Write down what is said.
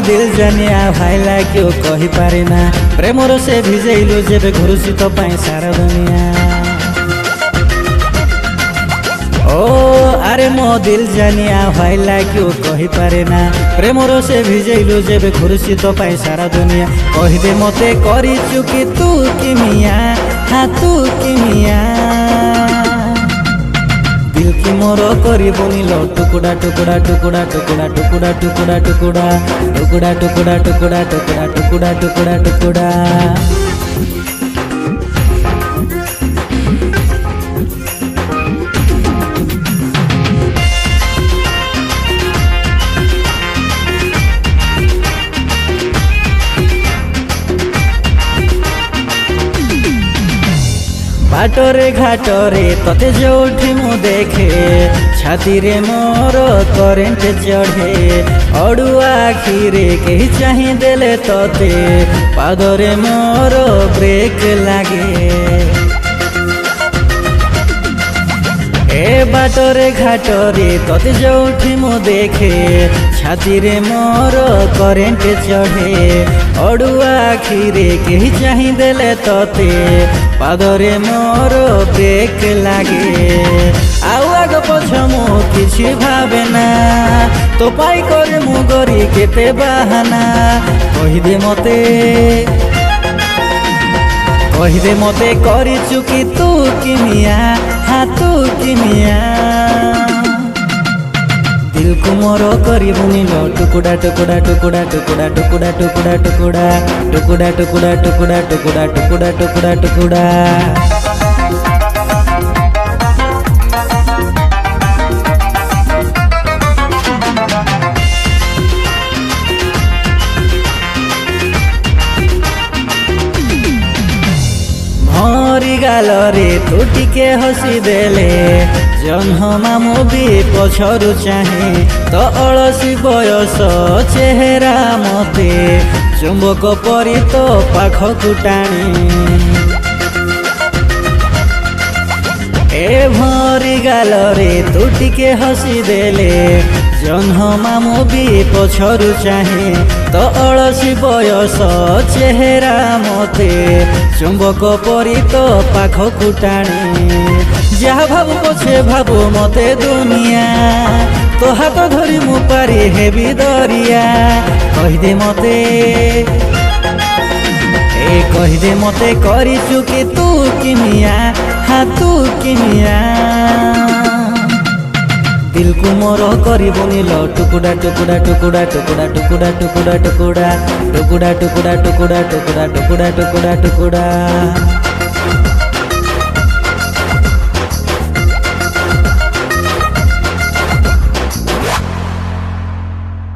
दिल जानिया भाईला क्यों कही पारे ना प्रेमर से भिजेलु जेबे घुरुसी तो पाई सारा दुनिया। ओ अरे मो दिल जानिया भाईला क्यों कही पारे ना प्रेमर से भिजेलु जेबे घुरुसी तो पाई सारा दुनिया। कही दे मते करी चुकी तू किमिया, हाँ तू किमिया। दिल की मोर करी बुनिलो टुकुड़ा टुकुड़ा टुकुड़ा टुकुड़ा टुकुड़ा टुकुड़ा टुकुड़ा टुकुड़ा टुकुड़ा टुकुड़ा टुकुड़ा टुकुड़ा टुकुड़ा टुकुड़ा। बाटरे घाटरे तते जोठी मु देखे छाती रे मोर करेंट चढ़े। अड़ुआ आखिरे कही चाही देले तते पादरे मोर ब्रेक लागे। ए बाटरे घाटरे तते जोठी मु देखे छाती रे मोर करेंट चढ़े। अड़ुआ आखिरे कही चाही देले तते पादरे मोर ब्रेक लागे। आउ आग पछ मु किछि भावे ना तो पाई करे मु गरी केते बाहाना। कहिदे मते करी चुकी तू किमिया, हाँ तू किमिया। दिल को मोर करी बुनिलो टुकुड़ा टुकुड़ा टुकुड़ा टुकुड़ा टुकुड़ा टुकुड़ा टुकुड़ा टुकुड़ा टुकुड़ा टुकुड़ा टुकुड़ा टुकुड़ा टुकुड़ा टुकुड़ा। मरी गालरे तू टिके हसी देले जन्हमा मु भी पछरु चाहे। तो अलसी बयस चेहरा मते चुंबक परी तो पाखकु टाणी। ए भरी गालरे तू टिके हसी देले जन्हमा मु भी पछरु चाहे। तो अलसी बयस चेहरा मते चुंबक परी तो पाखकु टाणी। जहा भाबु पछे भाबु मते दुनिया तो हाथ धरी मु पारी हेबी दरिया। कहिदे मते करी चुकी तू किमिया, हाँ तू किमिया। दिल को मोर करी बुनिलो टुकुड़ा टुकुड़ा टुकुड़ा टुकुड़ा टुकुड़ा टुकुड़ा टुकुड़ा टुकुड़ा टुकुड़ा टुकुड़ा टुकुड़ा टुकुड़ा टुकुड़ा टुकुड़ा।